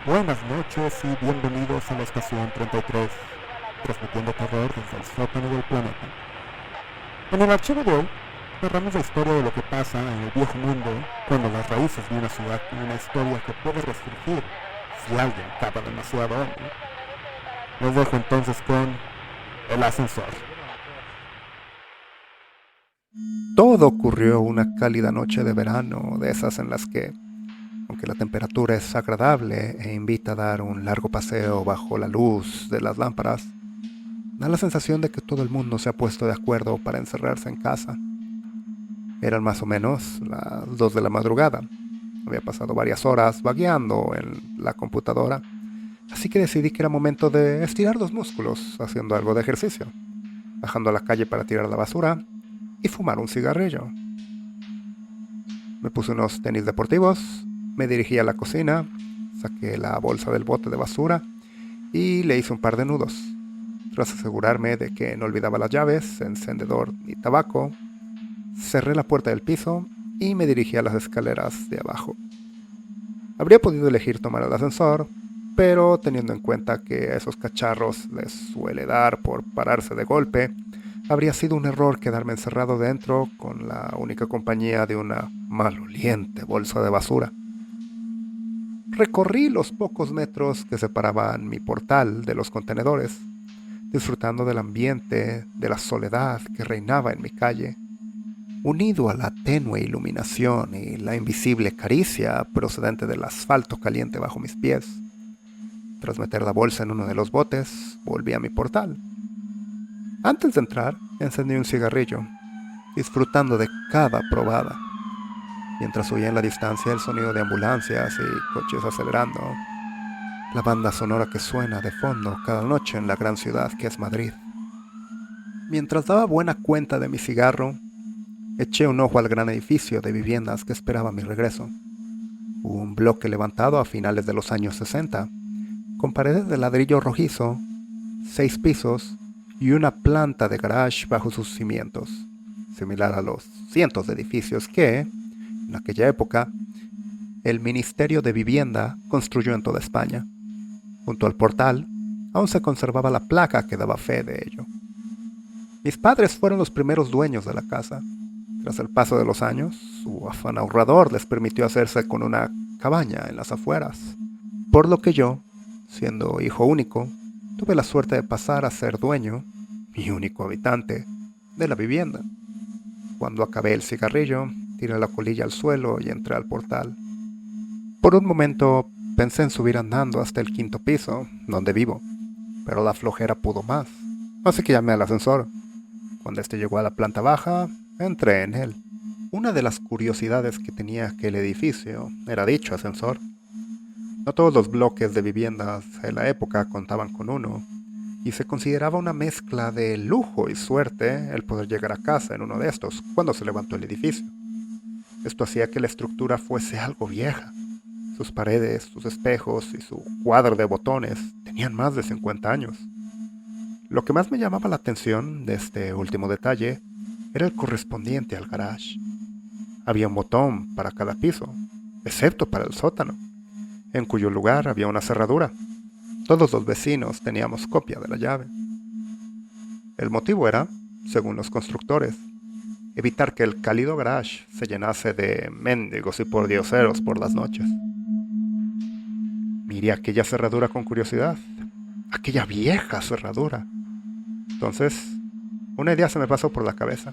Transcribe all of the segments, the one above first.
Buenas noches y bienvenidos a la Estación 33, transmitiendo terror desde el sótano del planeta. En el archivo de hoy, narramos la historia de lo que pasa en el viejo mundo cuando las raíces de una ciudad tienen una historia que puede resurgir si alguien cava demasiado hondo. Los dejo entonces con El Ascensor. Todo ocurrió una cálida noche de verano, de esas en las que, aunque la temperatura es agradable e invita a dar un largo paseo bajo la luz de las lámparas, da la sensación de que todo el mundo se ha puesto de acuerdo para encerrarse en casa. Eran más o menos las 2 de la madrugada. Había pasado varias horas vagueando en la computadora, así que decidí que era momento de estirar los músculos haciendo algo de ejercicio, bajando a la calle para tirar la basura y fumar un cigarrillo. Me puse unos tenis deportivos, me dirigí a la cocina, saqué la bolsa del bote de basura y le hice un par de nudos. Tras asegurarme de que no olvidaba las llaves, encendedor y tabaco, cerré la puerta del piso y me dirigí a las escaleras de abajo. Habría podido elegir tomar el ascensor, pero teniendo en cuenta que a esos cacharros les suele dar por pararse de golpe, habría sido un error quedarme encerrado dentro con la única compañía de una maloliente bolsa de basura. Recorrí los pocos metros que separaban mi portal de los contenedores, disfrutando del ambiente, de la soledad que reinaba en mi calle, unido a la tenue iluminación y la invisible caricia procedente del asfalto caliente bajo mis pies. Tras meter la bolsa en uno de los botes, volví a mi portal. Antes de entrar, encendí un cigarrillo, disfrutando de cada probada, mientras oía en la distancia el sonido de ambulancias y coches acelerando, la banda sonora que suena de fondo cada noche en la gran ciudad que es Madrid. Mientras daba buena cuenta de mi cigarro, eché un ojo al gran edificio de viviendas que esperaba mi regreso. Un bloque levantado a finales de los años 60, con paredes de ladrillo rojizo, 6 pisos y una planta de garage bajo sus cimientos, similar a los cientos de edificios que, en aquella época, el Ministerio de Vivienda construyó en toda España. Junto al portal, aún se conservaba la placa que daba fe de ello. Mis padres fueron los primeros dueños de la casa. Tras el paso de los años, su afán ahorrador les permitió hacerse con una cabaña en las afueras, por lo que yo, siendo hijo único, tuve la suerte de pasar a ser dueño, y único habitante, de la vivienda. Cuando acabé el cigarrillo, tiré la colilla al suelo y entré al portal. Por un momento pensé en subir andando hasta el 5º piso, donde vivo, pero la flojera pudo más, así que llamé al ascensor. Cuando este llegó a la planta baja, entré en él. Una de las curiosidades que tenía aquel edificio era dicho ascensor. No todos los bloques de viviendas de la época contaban con uno, y se consideraba una mezcla de lujo y suerte el poder llegar a casa en uno de estos cuando se levantó el edificio. Esto hacía que la estructura fuese algo vieja. Sus paredes, sus espejos y su cuadro de botones tenían más de 50 años. Lo que más me llamaba la atención de este último detalle era el correspondiente al garage. Había un botón para cada piso, excepto para el sótano, en cuyo lugar había una cerradura. Todos los vecinos teníamos copia de la llave. El motivo era, según los constructores, evitar que el cálido garage se llenase de mendigos y pordioseros por las noches. Miré aquella cerradura con curiosidad, aquella vieja cerradura. Entonces, una idea se me pasó por la cabeza.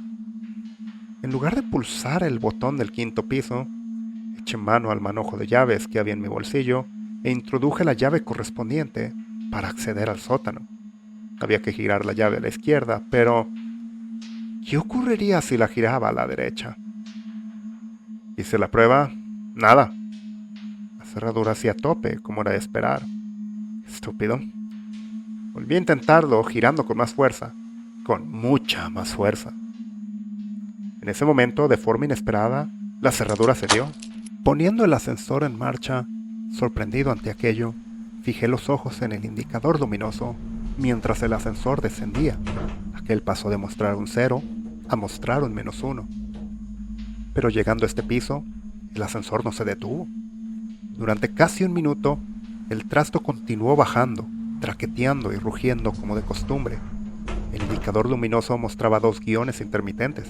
En lugar de pulsar el botón del 5º piso, eché mano al manojo de llaves que había en mi bolsillo e introduje la llave correspondiente para acceder al sótano. Había que girar la llave a la izquierda, pero ¿qué ocurriría si la giraba a la derecha? Hice la prueba, nada. La cerradura hacía a tope, como era de esperar. Estúpido. Volví a intentarlo girando con más fuerza, con mucha más fuerza. En ese momento, de forma inesperada, la cerradura cedió. Poniendo el ascensor en marcha, sorprendido ante aquello, fijé los ojos en el indicador luminoso mientras el ascensor descendía. Aquel pasó de mostrar un 0 a mostrar un -1. Pero llegando a este piso, el ascensor no se detuvo. Durante casi un minuto, El trasto continuó bajando, traqueteando y rugiendo como de costumbre. El indicador luminoso mostraba 2 guiones intermitentes.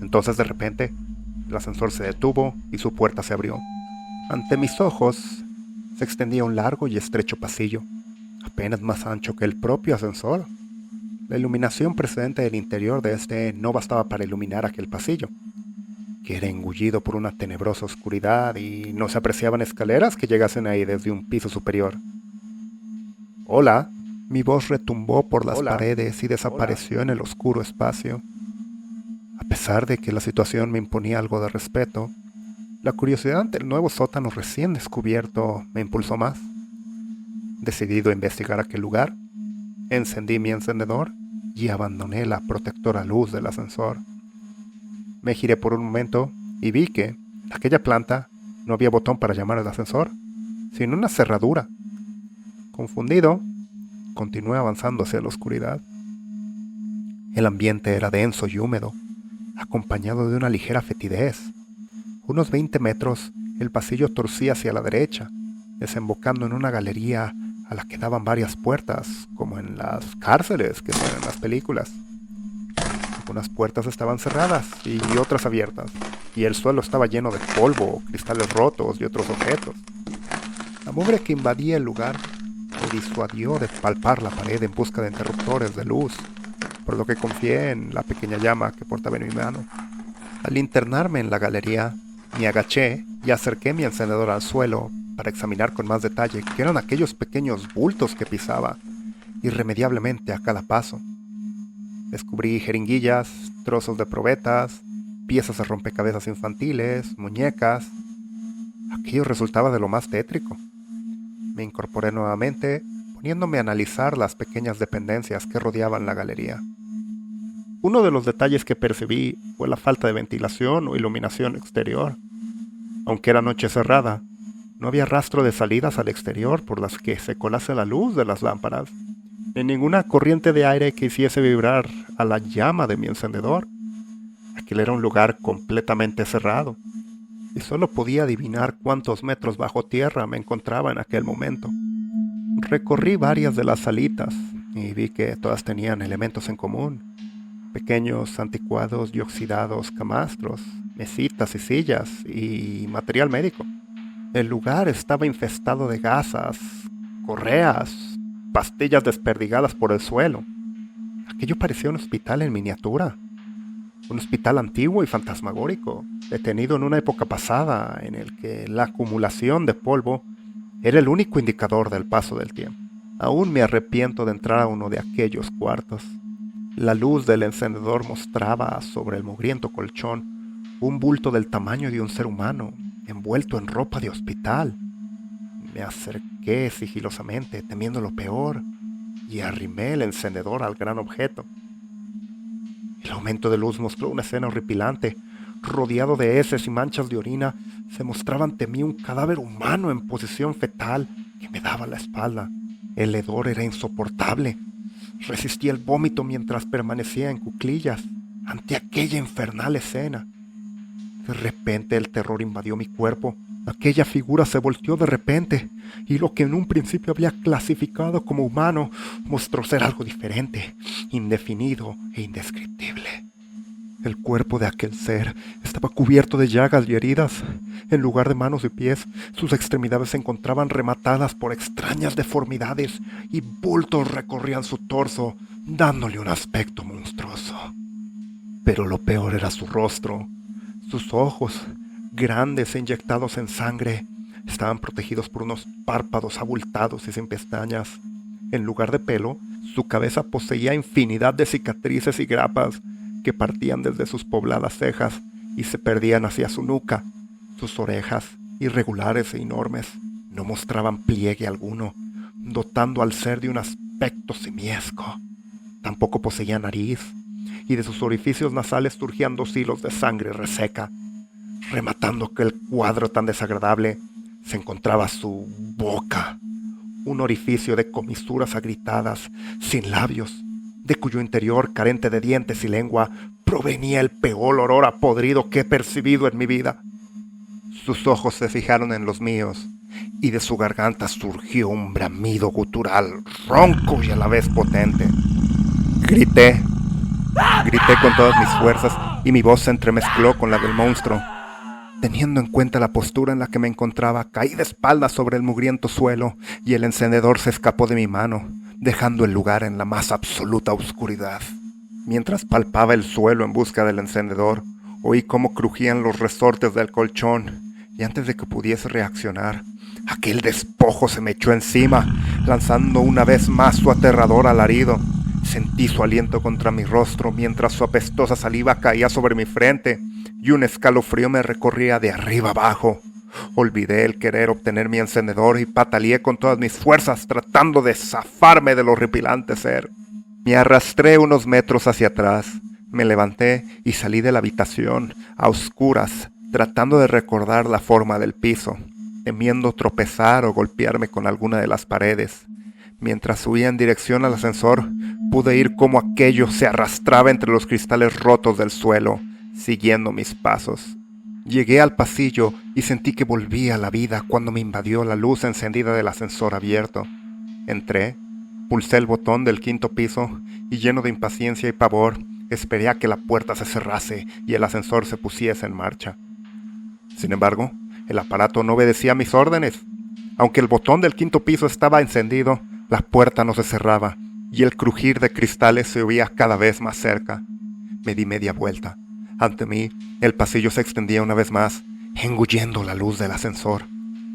Entonces, de repente, el ascensor se detuvo y su puerta se abrió. Ante mis ojos se extendía un largo y estrecho pasillo, apenas más ancho que el propio ascensor. La iluminación procedente del interior de este no bastaba para iluminar aquel pasillo, que era engullido por una tenebrosa oscuridad y no se apreciaban escaleras que llegasen ahí desde un piso superior. «Hola», mi voz retumbó por las paredes y desapareció en el oscuro espacio. A pesar de que la situación me imponía algo de respeto, la curiosidad ante el nuevo sótano recién descubierto me impulsó más. Decidido a investigar aquel lugar, encendí mi encendedor y abandoné la protectora luz del ascensor. Me giré por un momento y vi que, en aquella planta, no había botón para llamar al ascensor, sino una cerradura. Confundido, continué avanzando hacia la oscuridad. El ambiente era denso y húmedo, acompañado de una ligera fetidez. Unos 20 metros, el pasillo torcía hacia la derecha, desembocando en una galería a la que daban varias puertas, como en las cárceles que son en las películas. Algunas puertas estaban cerradas y otras abiertas, y el suelo estaba lleno de polvo, cristales rotos y otros objetos. La mugre que invadía el lugar me disuadió de palpar la pared en busca de interruptores de luz, por lo que confié en la pequeña llama que portaba en mi mano. Al internarme en la galería, me agaché y acerqué mi encendedor al suelo para examinar con más detalle qué eran aquellos pequeños bultos que pisaba irremediablemente a cada paso. Descubrí jeringuillas, trozos de probetas, piezas de rompecabezas infantiles, muñecas. Aquello resultaba de lo más tétrico. Me incorporé nuevamente, poniéndome a analizar las pequeñas dependencias que rodeaban la galería. Uno de los detalles que percibí fue la falta de ventilación o iluminación exterior. Aunque era noche cerrada, no había rastro de salidas al exterior por las que se colase la luz de las lámparas, ni ninguna corriente de aire que hiciese vibrar a la llama de mi encendedor. Aquel era un lugar completamente cerrado, y solo podía adivinar cuántos metros bajo tierra me encontraba en aquel momento. Recorrí varias de las salitas y vi que todas tenían elementos en común: pequeños, anticuados y oxidados camastros, mesitas y sillas y material médico. El lugar estaba infestado de gasas, correas, pastillas desperdigadas por el suelo. Aquello parecía un hospital en miniatura. Un hospital antiguo y fantasmagórico, detenido en una época pasada en el que la acumulación de polvo era el único indicador del paso del tiempo. Aún me arrepiento de entrar a uno de aquellos cuartos. La luz del encendedor mostraba sobre el mugriento colchón un bulto del tamaño de un ser humano, envuelto en ropa de hospital. Me acerqué sigilosamente, temiendo lo peor, y arrimé el encendedor al gran objeto. El aumento de luz mostró una escena horripilante. Rodeado de heces y manchas de orina, se mostraba ante mí un cadáver humano en posición fetal que me daba la espalda. El hedor era insoportable. Resistí el vómito mientras permanecía en cuclillas ante aquella infernal escena. De repente el terror invadió mi cuerpo. Aquella figura se volteó de repente, y lo que en un principio había clasificado como humano mostró ser algo diferente, indefinido e indescriptible. El cuerpo de aquel ser estaba cubierto de llagas y heridas. En lugar de manos y pies, sus extremidades se encontraban rematadas por extrañas deformidades, y bultos recorrían su torso, dándole un aspecto monstruoso. Pero lo peor era su rostro. Sus ojos, grandes e inyectados en sangre, estaban protegidos por unos párpados abultados y sin pestañas. En lugar de pelo, su cabeza poseía infinidad de cicatrices y grapas que partían desde sus pobladas cejas y se perdían hacia su nuca. Sus orejas, irregulares e enormes, no mostraban pliegue alguno, dotando al ser de un aspecto simiesco. Tampoco poseía nariz, y de sus orificios nasales surgían 2 hilos de sangre reseca. Rematando aquel cuadro tan desagradable, se encontraba su boca, un orificio de comisuras agrietadas, sin labios, de cuyo interior, carente de dientes y lengua, provenía el peor olor a podrido que he percibido en mi vida. Sus ojos se fijaron en los míos y de su garganta surgió un bramido gutural, ronco y a la vez potente. Grité con todas mis fuerzas y mi voz se entremezcló con la del monstruo. Teniendo en cuenta la postura en la que me encontraba, caí de espaldas sobre el mugriento suelo y el encendedor se escapó de mi mano, dejando el lugar en la más absoluta oscuridad. Mientras palpaba el suelo en busca del encendedor, oí cómo crujían los resortes del colchón y antes de que pudiese reaccionar, aquel despojo se me echó encima, lanzando una vez más su aterrador alarido. Sentí su aliento contra mi rostro mientras su apestosa saliva caía sobre mi frente y un escalofrío me recorría de arriba abajo. Olvidé el querer obtener mi encendedor y pataleé con todas mis fuerzas tratando de zafarme del horripilante ser. Me arrastré unos metros hacia atrás, me levanté y salí de la habitación a oscuras, tratando de recordar la forma del piso, temiendo tropezar o golpearme con alguna de las paredes. Mientras subía en dirección al ascensor, pude oír cómo aquello se arrastraba entre los cristales rotos del suelo, siguiendo mis pasos. Llegué al pasillo y sentí que volvía a la vida cuando me invadió la luz encendida del ascensor abierto. Entré, pulsé el botón del 5º piso y lleno de impaciencia y pavor, esperé a que la puerta se cerrase y el ascensor se pusiese en marcha. Sin embargo, el aparato no obedecía mis órdenes. Aunque el botón del 5º piso estaba encendido, la puerta no se cerraba y el crujir de cristales se oía cada vez más cerca. Me di media vuelta. Ante mí, el pasillo se extendía una vez más, engullendo la luz del ascensor.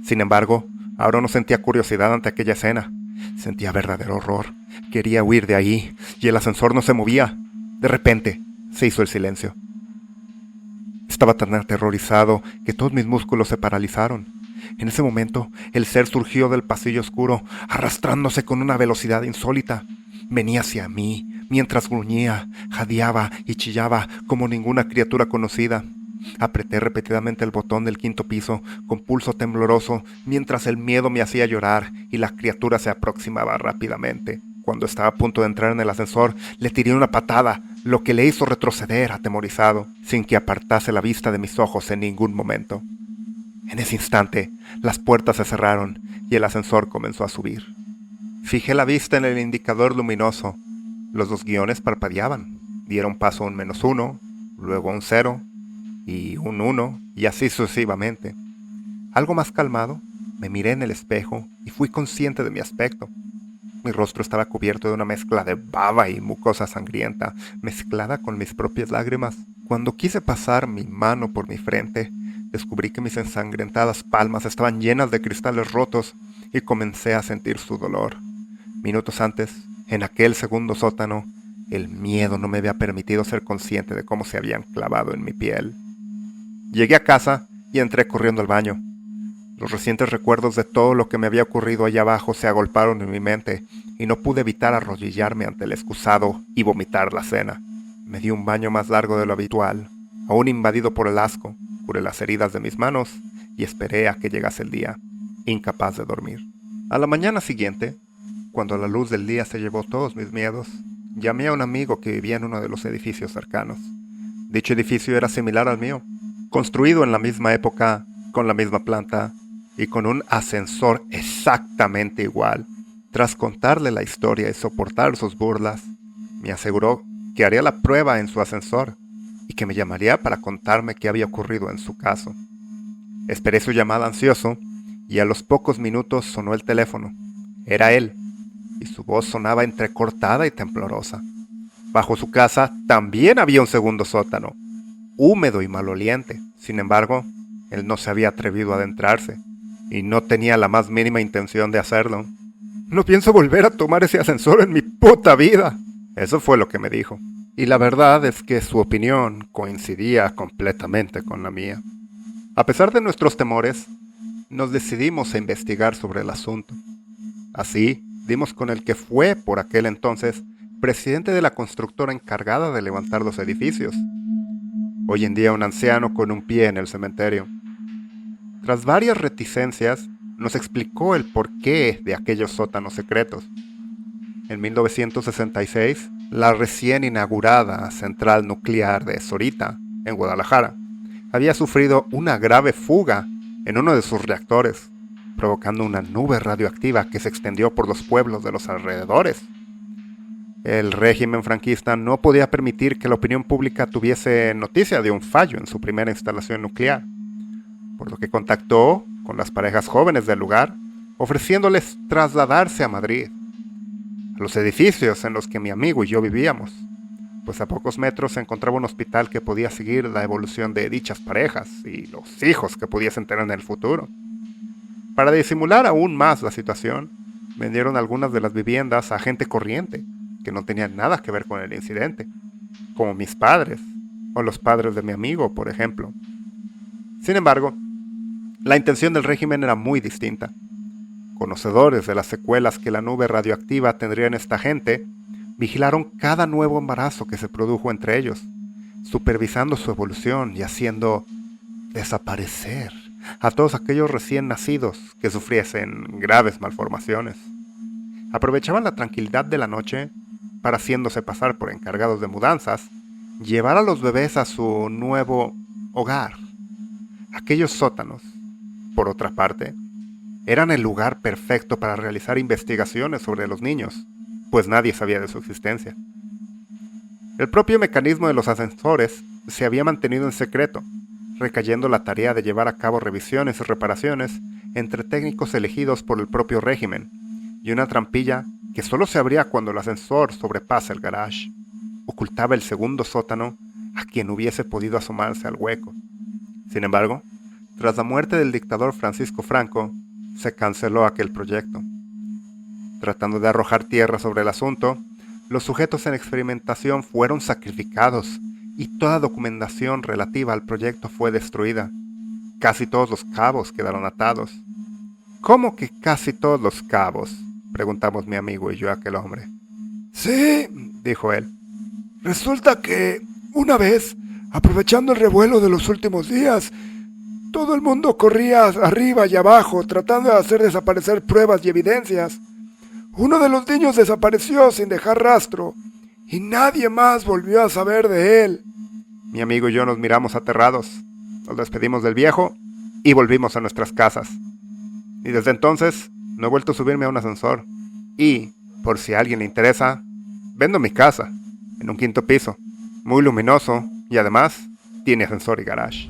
Sin embargo, ahora no sentía curiosidad ante aquella escena. Sentía verdadero horror. Quería huir de ahí y el ascensor no se movía. De repente, se hizo el silencio. Estaba tan aterrorizado que todos mis músculos se paralizaron. En ese momento, el ser surgió del pasillo oscuro, arrastrándose con una velocidad insólita. Venía hacia mí, mientras gruñía, jadeaba y chillaba como ninguna criatura conocida. Apreté repetidamente el botón del 5º piso, con pulso tembloroso, mientras el miedo me hacía llorar y la criatura se aproximaba rápidamente. Cuando estaba a punto de entrar en el ascensor, le tiré una patada, lo que le hizo retroceder atemorizado, sin que apartase la vista de mis ojos en ningún momento. En ese instante, las puertas se cerraron y el ascensor comenzó a subir. Fijé la vista en el indicador luminoso. Los 2 guiones parpadeaban. Dieron paso a un -1, luego a un 0 y un 1, y así sucesivamente. Algo más calmado, me miré en el espejo y fui consciente de mi aspecto. Mi rostro estaba cubierto de una mezcla de baba y mucosa sangrienta, mezclada con mis propias lágrimas. Cuando quise pasar mi mano por mi frente, descubrí que mis ensangrentadas palmas estaban llenas de cristales rotos y comencé a sentir su dolor. Minutos antes, en aquel segundo sótano, el miedo no me había permitido ser consciente de cómo se habían clavado en mi piel. Llegué a casa y entré corriendo al baño. Los recientes recuerdos de todo lo que me había ocurrido allá abajo se agolparon en mi mente y no pude evitar arrodillarme ante el excusado y vomitar la cena. Me di un baño más largo de lo habitual, aún invadido por el asco, curé las heridas de mis manos y esperé a que llegase el día, incapaz de dormir. A la mañana siguiente, cuando la luz del día se llevó todos mis miedos, llamé a un amigo que vivía en uno de los edificios cercanos. Dicho edificio era similar al mío, construido en la misma época, con la misma planta y con un ascensor exactamente igual. Tras contarle la historia y soportar sus burlas, me aseguró que haría la prueba en su ascensor y que me llamaría para contarme qué había ocurrido en su caso. Esperé su llamada ansioso y a los pocos minutos sonó el teléfono. Era él, y su voz sonaba entrecortada y temblorosa. Bajo su casa también había un segundo sótano, húmedo y maloliente. Sin embargo, él no se había atrevido a adentrarse, y no tenía la más mínima intención de hacerlo. «No pienso volver a tomar ese ascensor en mi puta vida», eso fue lo que me dijo. Y la verdad es que su opinión coincidía completamente con la mía. A pesar de nuestros temores, nos decidimos a investigar sobre el asunto. Así, dimos con el que fue, por aquel entonces, presidente de la constructora encargada de levantar los edificios. Hoy en día un anciano con un pie en el cementerio. Tras varias reticencias, nos explicó el porqué de aquellos sótanos secretos. En 1966, la recién inaugurada central nuclear de Sorita, en Guadalajara, había sufrido una grave fuga en uno de sus reactores, provocando una nube radioactiva que se extendió por los pueblos de los alrededores. El régimen franquista no podía permitir que la opinión pública tuviese noticia de un fallo en su primera instalación nuclear, por lo que contactó con las parejas jóvenes del lugar, ofreciéndoles trasladarse a Madrid, a los edificios en los que mi amigo y yo vivíamos, pues a pocos metros se encontraba un hospital que podía seguir la evolución de dichas parejas y los hijos que pudiesen tener en el futuro. Para disimular aún más la situación, vendieron algunas de las viviendas a gente corriente, que no tenían nada que ver con el incidente, como mis padres, o los padres de mi amigo, por ejemplo. Sin embargo, la intención del régimen era muy distinta. Conocedores de las secuelas que la nube radioactiva tendría en esta gente, vigilaron cada nuevo embarazo que se produjo entre ellos, supervisando su evolución y haciendo desaparecer a todos aquellos recién nacidos que sufriesen graves malformaciones. Aprovechaban la tranquilidad de la noche para, haciéndose pasar por encargados de mudanzas, llevar a los bebés a su nuevo hogar. Aquellos sótanos, por otra parte, eran el lugar perfecto para realizar investigaciones sobre los niños, pues nadie sabía de su existencia. El propio mecanismo de los ascensores se había mantenido en secreto, recayendo la tarea de llevar a cabo revisiones y reparaciones entre técnicos elegidos por el propio régimen, y una trampilla que solo se abría cuando el ascensor sobrepasa el garage, ocultaba el segundo sótano a quien hubiese podido asomarse al hueco. Sin embargo, tras la muerte del dictador Francisco Franco, se canceló aquel proyecto. Tratando de arrojar tierra sobre el asunto, los sujetos en experimentación fueron sacrificados y toda documentación relativa al proyecto fue destruida. Casi todos los cabos quedaron atados. ¿Cómo que casi todos los cabos?, preguntamos mi amigo y yo a aquel hombre. Sí, dijo él. Resulta que, una vez, aprovechando el revuelo de los últimos días, todo el mundo corría arriba y abajo tratando de hacer desaparecer pruebas y evidencias. Uno de los niños desapareció sin dejar rastro y nadie más volvió a saber de él. Mi amigo y yo nos miramos aterrados, nos despedimos del viejo y volvimos a nuestras casas. Y desde entonces no he vuelto a subirme a un ascensor. Y, por si a alguien le interesa, vendo mi casa, en un 5º piso, muy luminoso y además tiene ascensor y garage.